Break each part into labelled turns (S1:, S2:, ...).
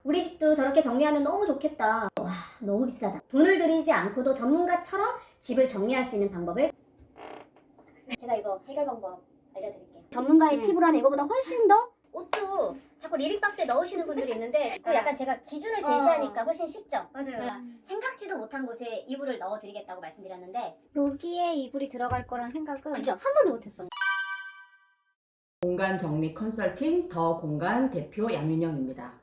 S1: 우리 집도 저렇게 정리하면 너무 좋겠다. 와, 너무 비싸다. 돈을 들이지 않고도 전문가처럼 집을 정리할 수 있는 방법을 제가 이거 해결 방법 알려드릴게요. 전문가의 팁으로 하면 이거보다 훨씬 더 옷도 자꾸 리빅박스에 넣으시는 분들이 있는데 그 약간 제가 기준을 제시하니까 훨씬 쉽죠?
S2: 맞아요.
S1: 생각지도 못한 곳에 이불을 넣어드리겠다고 말씀드렸는데
S2: 여기에 이불이 들어갈 거란 생각은
S1: 그쵸? 한 번도 못했어.
S3: 공간 정리 컨설팅 더 공간 대표 양윤영입니다.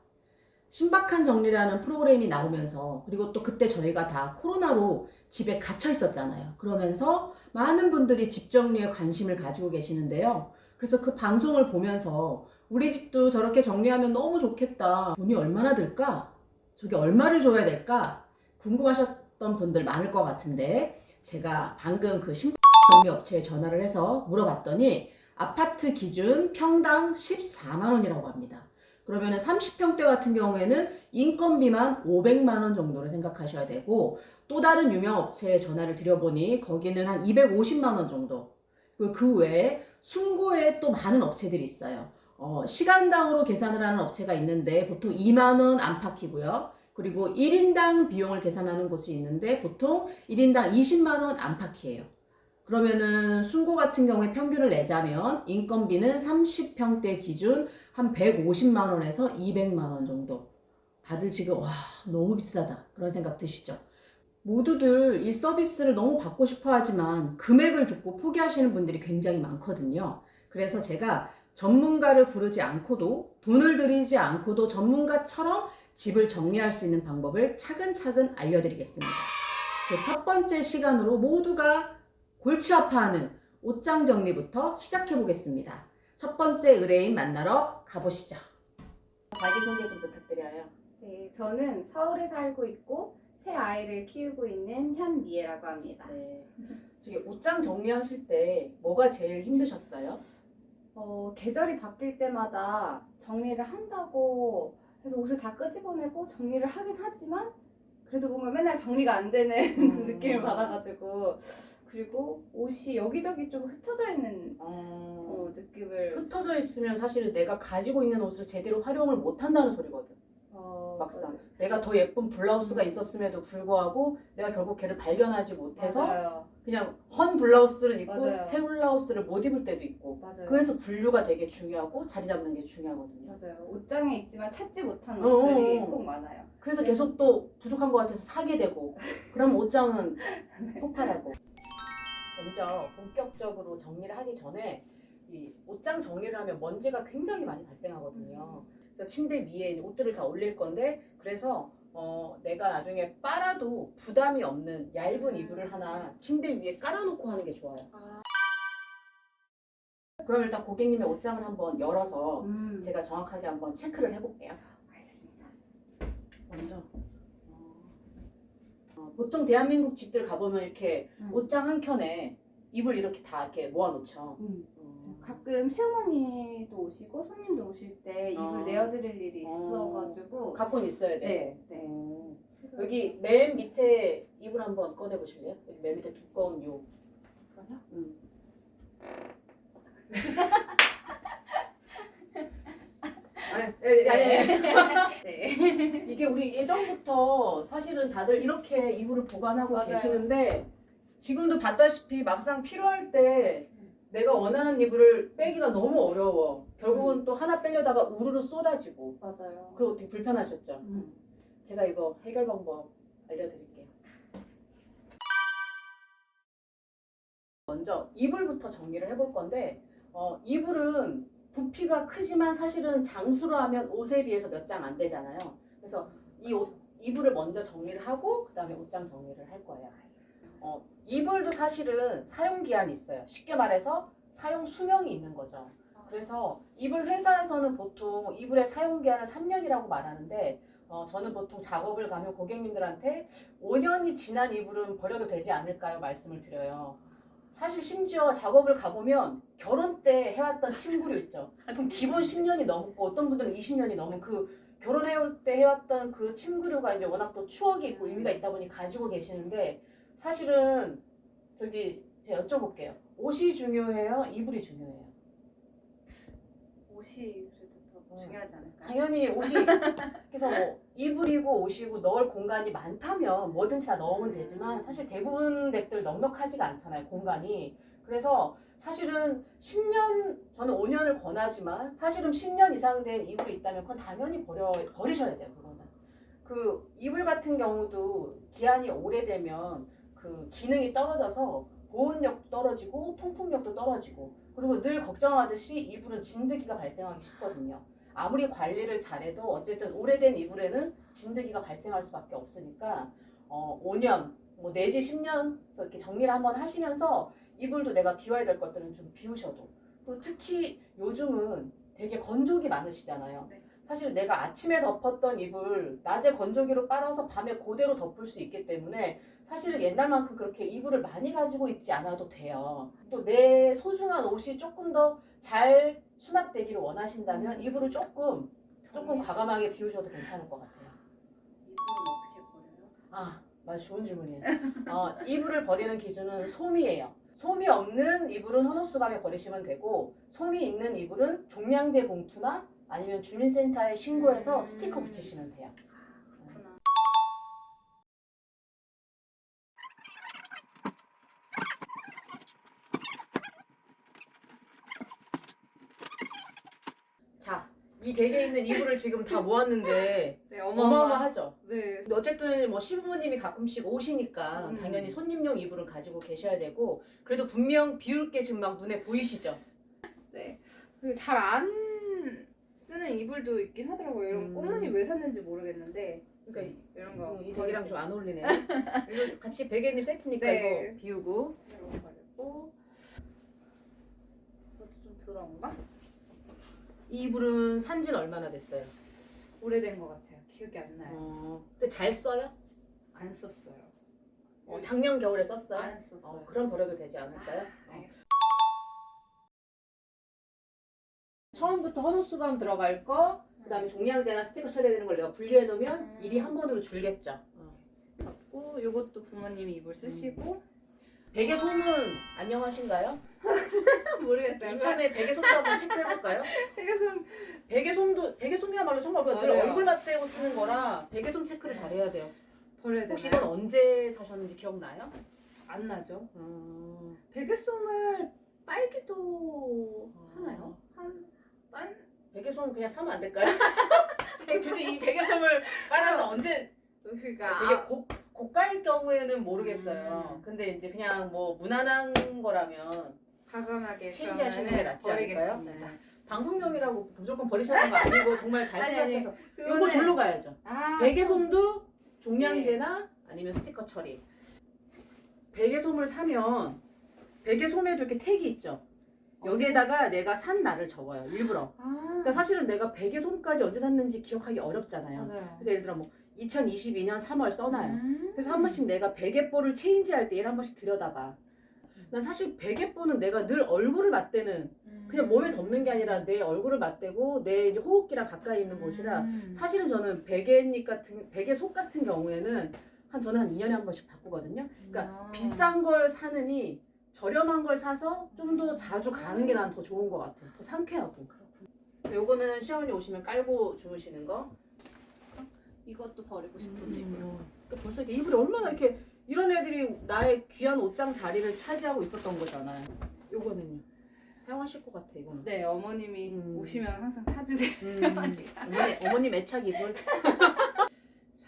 S3: 신박한 정리라는 프로그램이 나오면서 그리고 또 그때 저희가 다 코로나로 집에 갇혀 있었잖아요. 그러면서 많은 분들이 집 정리에 관심을 가지고 계시는데요. 그래서 그 방송을 보면서 우리 집도 저렇게 정리하면 너무 좋겠다. 돈이 얼마나 들까? 저게 얼마를 줘야 될까? 궁금하셨던 분들 많을 것 같은데 제가 방금 그 신박 정리 업체에 전화를 해서 물어봤더니 아파트 기준 평당 14만 원이라고 합니다. 그러면은 30평대 같은 경우에는 인건비만 500만 원 정도를 생각하셔야 되고 또 다른 유명 업체에 전화를 드려보니 거기는 한 250만 원 정도. 그리고 그 외에 숭고에 또 많은 업체들이 있어요. 시간당으로 계산을 하는 업체가 있는데 보통 2만 원 안팎이고요. 그리고 1인당 비용을 계산하는 곳이 있는데 보통 1인당 20만 원 안팎이에요. 그러면은 숭고 같은 경우에 평균을 내자면 인건비는 30평대 기준 한 150만 원에서 200만 원 정도. 다들 지금 와 너무 비싸다 그런 생각 드시죠? 모두들 이 서비스를 너무 받고 싶어 하지만 금액을 듣고 포기하시는 분들이 굉장히 많거든요. 그래서 제가 전문가를 부르지 않고도 돈을 들이지 않고도 전문가처럼 집을 정리할 수 있는 방법을 차근차근 알려드리겠습니다. 그 첫 번째 시간으로 모두가 골치 아파하는 옷장 정리부터 시작해 보겠습니다. 첫 번째 의뢰인 만나러 가보시죠. 자기소개 좀 부탁드려요.
S4: 네, 저는 서울에 살고 있고 새 아이를 키우고 있는 현미애라고 합니다.
S3: 네. 저기 옷장 정리하실 때 뭐가 제일 힘드셨어요?
S4: 계절이 바뀔 때마다 정리를 한다고 해서 옷을 다 끄집어내고 정리를 하긴 하지만 그래도 뭔가 맨날 정리가 안 되는 느낌을 받아가지고 그리고 옷이 여기저기 좀 흩어져 있는 느낌을
S3: 흩어져 있으면 사실은 내가 가지고 있는 옷을 제대로 활용을 못 한다는 소리거든. 막상 내가 더 예쁜 블라우스가 있었음에도 불구하고 내가 결국 걔를 발견하지 못해서
S4: 맞아요.
S3: 그냥 헌 블라우스를 입고
S4: 맞아요.
S3: 새 블라우스를 못 입을 때도 있고.
S4: 맞아요.
S3: 그래서 분류가 되게 중요하고 자리 잡는 게 중요하거든요.
S4: 맞아요. 옷장에 있지만 찾지 못한
S3: 어,
S4: 옷들이
S3: 어, 어.
S4: 꼭 많아요.
S3: 그래서 계속 또 부족한 것 같아서 사게 되고 그럼 옷장은 폭발하고. 먼저 본격적으로 정리를 하기 전에 이 옷장 정리를 하면 먼지가 굉장히 많이 발생하거든요. 그래서 침대 위에 옷들을 다 올릴 건데 그래서 내가 나중에 빨아도 부담이 없는 얇은 이불을 하나 침대 위에 깔아놓고 하는 게 좋아요. 그럼 일단 고객님의 옷장을 한번 열어서 제가 정확하게 한번 체크를 해볼게요.
S4: 알겠습니다.
S3: 먼저 보통 대한민국 집들 가보면 이렇게 옷장 한 켠에 이불 이렇게 다 이렇게 모아놓죠.
S4: 가끔 시어머니도 오시고 손님도 오실 때 이불 내어드릴 일이 있어가지고
S3: 갖고는 있어야 돼.
S4: 네, 네.
S3: 여기 맨 밑에 이불 한번 꺼내 보실래요? 여기 맨 밑에 두꺼운 요.
S4: 그러나?
S3: 아니.
S4: 네.
S3: 이게 우리 예전부터 사실은 다들 이렇게 이불을 보관하고
S4: 맞아요.
S3: 계시는데 지금도 봤다시피 막상 필요할 때 내가 원하는 이불을 빼기가 너무 어려워. 결국은 또 하나 빼려다가 우르르 쏟아지고.
S4: 맞아요.
S3: 그리고 되게 불편하셨죠? 제가 이거 해결 방법 알려드릴게요. 먼저 이불부터 정리를 해볼 건데 이불은 부피가 크지만 사실은 장수로 하면 옷에 비해서 몇 장 안 되잖아요. 그래서 이불을 먼저 정리를 하고 그 다음에 옷장 정리를 할 거예요. 이불도 사실은 사용 기한이 있어요. 쉽게 말해서 사용 수명이 있는 거죠. 그래서 이불 회사에서는 보통 이불의 사용 기한을 3년이라고 말하는데 저는 보통 작업을 가면 고객님들한테 5년이 지난 이불은 버려도 되지 않을까요? 말씀을 드려요. 사실 심지어 작업을 가보면 결혼 때 해왔던 침구류 있죠. 그럼 기본 10년이 넘고 어떤 분들은 20년이 넘은 그 결혼해올 때 해왔던 그 침구류가 이제 워낙 또 추억이 있고 의미가 있다 보니 가지고 계시는데 사실은 제가 여쭤볼게요. 옷이 중요해요? 이불이 중요해요?
S4: 옷이 그래도 더 중요하지 않을까요?
S3: 당연히 옷이 그래서 뭐 이불이고 옷이고 넣을 공간이 많다면 뭐든지 다 넣으면 되지만 사실 대부분 댁들 넉넉하지가 않잖아요, 공간이. 그래서 사실은 10년, 저는 5년을 권하지만 사실은 10년 이상 된 이불이 있다면 그건 당연히 버리셔야 돼요, 그거는. 그 이불 같은 경우도 기한이 오래되면 그 기능이 떨어져서 보온력도 떨어지고 통풍력도 떨어지고, 그리고 늘 걱정하듯이 이불은 진드기가 발생하기 쉽거든요. 아무리 관리를 잘해도 어쨌든 오래된 이불에는 진드기가 발생할 수밖에 없으니까 5년 뭐 내지 10년 이렇게 정리를 한번 하시면서 이불도 내가 비워야 될 것들은 좀 비우셔도. 그리고 특히 요즘은 되게 건조기 많으시잖아요.
S4: 네.
S3: 사실 내가 아침에 덮었던 이불 낮에 건조기로 빨아서 밤에 그대로 덮을 수 있기 때문에 사실은 옛날만큼 그렇게 이불을 많이 가지고 있지 않아도 돼요. 또 내 소중한 옷이 조금 더 잘 수납되기를 원하신다면 이불을 조금 과감하게 비우셔도 괜찮을 것 같아요.
S4: 이불은 어떻게 버려요?
S3: 아, 맞아, 좋은 질문이에요. 이불을 버리는 기준은 솜이에요. 솜이 없는 이불은 헌옷수감에 버리시면 되고, 솜이 있는 이불은 종량제 봉투나 아니면 주민센터에 신고해서 스티커 붙이시면 돼요.
S4: 그렇구나.
S3: 자, 이 댁에 있는 이불을 지금 다 모았는데
S4: 네,
S3: 어마어마하죠?
S4: 네.
S3: 근데 어쨌든 뭐 시부모님이 가끔씩 오시니까
S4: 음.
S3: 당연히 손님용 이불은 가지고 계셔야 되고, 그래도 분명 비울 게 지금 막 눈에 보이시죠?
S4: 네. 잘 안 쓰는 이불도 있긴 하더라고요. 이런 꽃무늬 왜 샀는지 모르겠는데. 그러니까 이런 거.
S3: 이 댁이랑 좀 안 어울리네. 이거 같이 베개님 세트니까
S4: 네.
S3: 이거 비우고.
S4: 이런 거 버리고. 이것도 좀 더러운가?
S3: 이 이불은 산지는 얼마나 됐어요?
S4: 오래된 것 같아요. 기억이 안 나요.
S3: 근데 잘 써요?
S4: 안 썼어요.
S3: 작년 겨울에 썼어요?
S4: 안 썼어요.
S3: 그럼 버려도 되지 않을까요?
S4: 알겠습니다.
S3: 처음부터 헌옷수감 들어갈 거, 그 다음에 종량제나 스티커 처리되는 걸 내가 분리해 놓으면 일이 한 번으로 줄겠죠.
S4: 갖고 요것도 부모님이 이불 쓰시고
S3: 베개 솜은 안녕하신가요?
S4: 모르겠어요.
S3: 이참에 베개 솜도 한번 체크해볼까요?
S4: 되게 좀
S3: 베개 솜이야말로 정말 늘
S4: 맞아요.
S3: 얼굴 맞대고 쓰는 거라 베개 솜 체크를 잘해야 돼요.
S4: 버려야 되나요?
S3: 혹시 이건 언제 사셨는지 기억나요?
S4: 안 나죠. 베개솜을 빨기도 하나요? 한
S3: 베개 솜 그냥 사면 안 될까요? 굳이 이 베개 솜을 빨아서 언제
S4: 그러니까
S3: 되게 고가일 경우에는 모르겠어요. 근데 이제 그냥 뭐 무난한 거라면
S4: 과감하게
S3: 체인지 하시는 게 낫지 않을까요?
S4: 버리겠습니다.
S3: 방송용이라고 무조건 버리시는 거 아니고 정말 잘
S4: 아니, 아니.
S3: 생각해서 이거 줄로 가야죠. 베개솜도 종량제나 아니면 스티커 처리. 베개솜을 사면 베개솜에도 이렇게 택이 있죠. 여기에다가 내가 산 날을 적어요, 일부러. 그러니까 사실은 내가 베개솜까지 언제 샀는지 기억하기 어렵잖아요.
S4: 맞아요.
S3: 그래서 예를 들어 뭐 2022년 3월 써놔요. 그래서 한 번씩 내가 베개뽀를 체인지할 때 얘를 한 번씩 들여다봐. 난 사실 베개뽀는 내가 늘 얼굴을 맞대는, 그냥 몸에 덮는 게 아니라 내 얼굴을 맞대고 내 이제 호흡기랑 가까이 있는 곳이라 사실은 저는 베개속 같은 경우에는 저는 한 2년에 한 번씩 바꾸거든요. 그러니까 비싼 걸 사느니 저렴한 걸 사서 좀 더 자주 가는 게 난 더 좋은 것 같아요. 더 상쾌하고. 요거는 시어머니 오시면 깔고 주무시는 거.
S4: 이것도 버리고 싶은 이불.
S3: 그러니까 벌써 이렇게 이불이 얼마나 이렇게 이런 애들이 나의 귀한 옷장 자리를 차지하고 있었던 거잖아요. 요거는요. 사용하실 것 같아, 이거는.
S4: 네, 어머님이 오시면 항상 찾으세요.
S3: 어머님 애착 이불.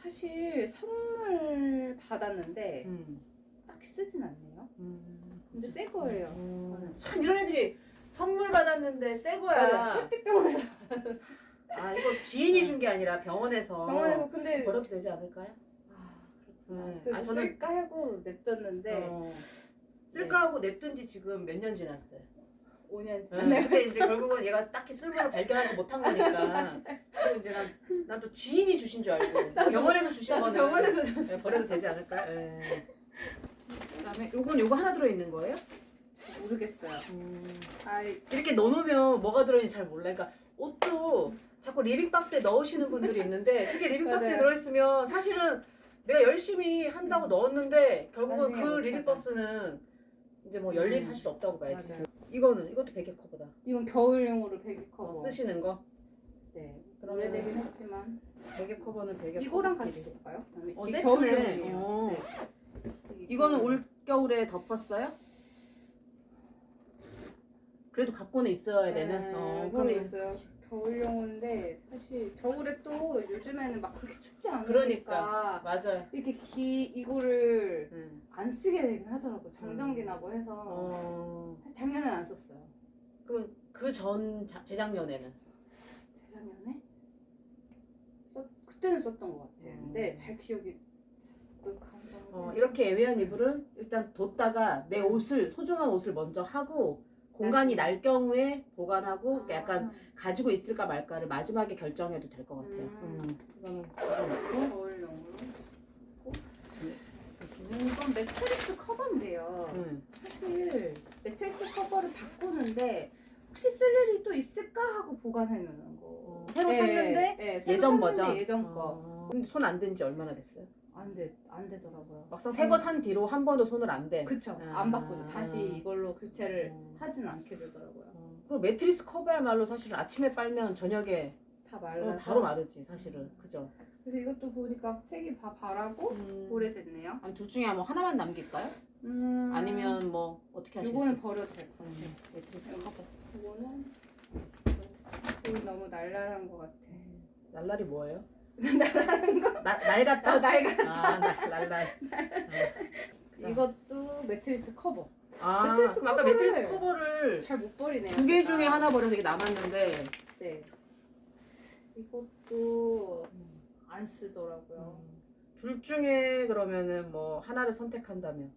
S4: 사실 선물 받았는데 딱히 쓰진 않네요. 근데 새 거예요.
S3: 참 이런 애들이 선물 받았는데 새 거야.
S4: 맞아. 햇빛병원에서
S3: 이거 지인이 준 게 아니라 병원에서.
S4: 병원에서 근데
S3: 버려도 되지 않을까요?
S4: 그래서
S3: 저는
S4: 쓸까 하고 냅뒀는데
S3: 쓸까 하고 냅둔 지 지금 몇 년 지났어요.
S4: 5년
S3: 근데 이제 결국은 얘가 딱히 쓸모를 발견하지 못한 거니까. 그리고 이제 난 또 지인이 주신 줄 알고 병원에서 주신 거는
S4: 병원에서 줬어요.
S3: 버려도 되지 않을까? 그다음에 요거 하나 들어 있는 거예요?
S4: 모르겠어요.
S3: 이렇게 넣어놓으면 뭐가 들어있는지 잘 몰라. 그러니까 옷도 자꾸 리빙박스에 넣으시는 분들이 있는데 그게 리빙박스에
S4: 맞아요.
S3: 들어있으면 사실은 내가 열심히 한다고 넣었는데 결국은
S4: 나중에
S3: 그
S4: 못
S3: 리빙박스는 이제 뭐 열릴 사실 없다고 봐야지.
S4: 맞아요.
S3: 이것도 베개 커버다.
S4: 이건 겨울용으로 베개 커버.
S3: 쓰시는 거.
S4: 네.
S3: 그러면
S4: 오래되긴 했지만
S3: 베개 커버는 베개
S4: 이거랑
S3: 커버끼리.
S4: 같이 덮어요?
S3: 어,
S4: 이게
S3: 세트네.
S4: 겨울용이에요.
S3: 어.
S4: 네.
S3: 이거는 올 겨울에 덮었어요? 그래도 갖고는 있어야 되는.
S4: 그런
S3: 그러면
S4: 있어요. 겨울용인데 사실 겨울에 또 요즘에는 막 그렇게 춥지 않으니까
S3: 그러니까. 맞아요.
S4: 이렇게 이거를
S3: 응.
S4: 안 쓰게 되긴 하더라고. 정전기나 뭐 해서 사실 작년에는 안 썼어요.
S3: 그럼 그 전 재작년에는
S4: 재작년에 그때는 썼던 것 같아요. 근데 잘 기억이 감사하고
S3: 이렇게 애매한 이불은 일단 뒀다가 내 옷을 소중한 옷을 먼저 하고 공간이 날 경우에 보관하고 약간 가지고 있을까 말까를 마지막에 결정해도 될 것 같아요. 이거는 넣고
S4: 겨울용으로 이건 매트리스 커버인데요. 사실 매트리스 커버를 바꾸는데 혹시 쓸 일이 또 있을까 하고 보관해 놓는 거.
S3: 새로 샀는데
S4: 새로
S3: 예전
S4: 샀는데
S3: 버전.
S4: 예전 거.
S3: 근데 손 안 댄 지 얼마나 됐어요?
S4: 안 되더라고요.
S3: 막상 새 거 산 뒤로 한 번도 손을 안 댄.
S4: 그쵸. 안 바꾸죠. 다시 이걸로 교체를 하진 않게 되더라고요.
S3: 그리고 매트리스 커버야말로 사실은 아침에 빨면 저녁에
S4: 다 말라서.
S3: 바로 마르지 사실은. 그죠?
S4: 그래서 이것도 보니까 색이 다 바라고 오래됐네요.
S3: 둘 중에 뭐 하나만 남길까요? 아니면 뭐 어떻게 하실까요?
S4: 이거는 버려도 될 것 같아요.
S3: 매트리스 커버.
S4: 이거 너무 날랄한 것 같아.
S3: 날날이 뭐예요?
S4: 날랄한 거?
S3: 날 같다?
S4: 날 같다.
S3: 날날.
S4: 이것도 매트리스 커버.
S3: 매트리스 아까 매트리스 커버를
S4: 잘 못 버리네요.
S3: 두 개
S4: 제가.
S3: 중에 하나 버려서 이게 남았는데
S4: 네. 이것도 안 쓰더라고요.
S3: 둘 중에 그러면은 뭐 하나를 선택한다면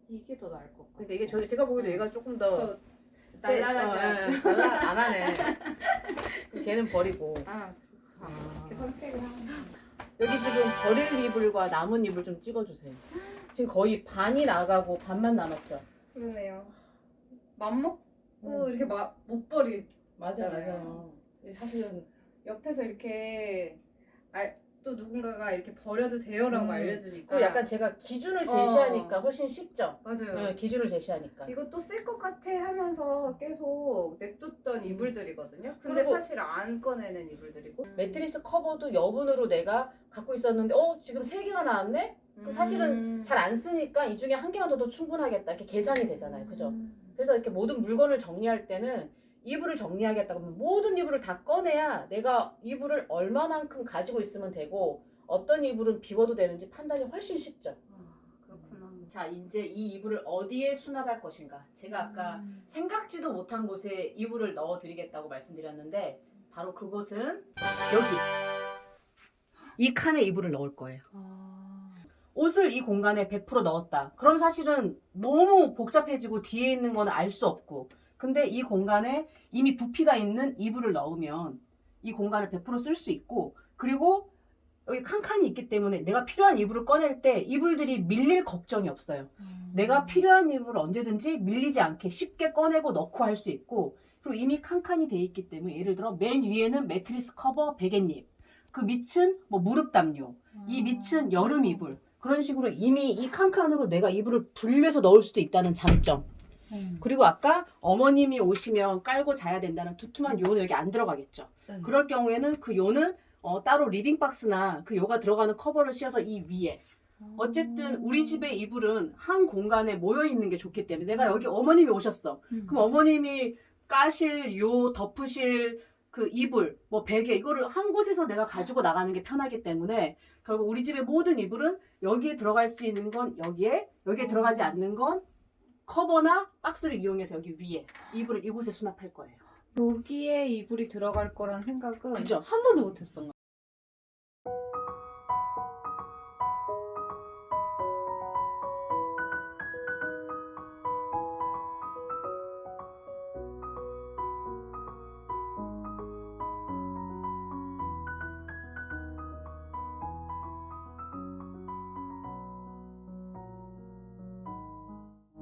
S4: 이게 더 나을 것 같아요.
S3: 그러니까 이게 제가 보기에도 얘가 조금 더
S4: 날랄하지
S3: 날랄 안 하네. 그럼 걔는 버리고.
S4: 이렇게 선택을 하는
S3: 여기 지금 버릴 이불과 남은 이불 좀 찍어주세요. 지금 거의 반이 나가고 반만 남았죠.
S4: 그러네요. 맘먹고 이렇게 못 버리.
S3: 맞아요. 사실은
S4: 옆에서 이렇게 또 누군가가 이렇게 버려도 돼요라고 알려주니까.
S3: 또 약간 제가 기준을 제시하니까 훨씬 쉽죠.
S4: 맞아요.
S3: 네, 기준을 제시하니까.
S4: 이거 또 쓸 것 같아 하면서 계속 냅뒀던 이불들이거든요. 근데
S3: 그리고
S4: 사실 안 꺼내는 이불들이고.
S3: 매트리스 커버도 여분으로 내가 갖고 있었는데 지금 3개가 나왔네? 그럼 사실은 잘 안 쓰니까 이 중에 한 개만 둬도 충분하겠다 이렇게 계산이 되잖아요. 그죠? 그래서 이렇게 모든 물건을 정리할 때는 이불을 정리하겠다 그러면 모든 이불을 다 꺼내야 내가 이불을 얼마만큼 가지고 있으면 되고 어떤 이불은 비워도 되는지 판단이 훨씬 쉽죠.
S4: 그렇구나.
S3: 자, 이제 이 이불을 어디에 수납할 것인가? 제가 아까 생각지도 못한 곳에 이불을 넣어드리겠다고 말씀드렸는데 바로 그곳은 여기. 이 칸에 이불을 넣을 거예요. 옷을 이 공간에 100% 넣었다. 그럼 사실은 너무 복잡해지고 뒤에 있는 거는 알 수 없고 근데 이 공간에 이미 부피가 있는 이불을 넣으면 이 공간을 100% 쓸 수 있고 그리고 여기 칸칸이 있기 때문에 내가 필요한 이불을 꺼낼 때 이불들이 밀릴 걱정이 없어요. 내가 필요한 이불을 언제든지 밀리지 않게 쉽게 꺼내고 넣고 할 수 있고 그리고 이미 칸칸이 돼 있기 때문에 예를 들어 맨 위에는 매트리스 커버 베갯잎 그 밑은 뭐 무릎 담요 이 밑은 여름 이불 그런 식으로 이미 이 칸칸으로 내가 이불을 분리해서 넣을 수도 있다는 장점 그리고 아까 어머님이 오시면 깔고 자야 된다는 두툼한 요는 여기 안 들어가겠죠. 그럴 경우에는 그 요는 따로 리빙박스나 그 요가 들어가는 커버를 씌워서 이 위에 어쨌든 우리 집의 이불은 한 공간에 모여 있는 게 좋기 때문에 내가 여기 어머님이 오셨어. 그럼 어머님이 까실 요 덮으실 그 이불 뭐 베개 이거를 한 곳에서 내가 가지고 나가는 게 편하기 때문에 결국 우리 집의 모든 이불은 여기에 들어갈 수 있는 건 여기에 들어가지 않는 건 커버나 박스를 이용해서 여기 위에 이불을 이곳에 수납할 거예요.
S4: 여기에 이불이 들어갈 거란 생각은
S3: 그죠?
S4: 한 번도 못했던 것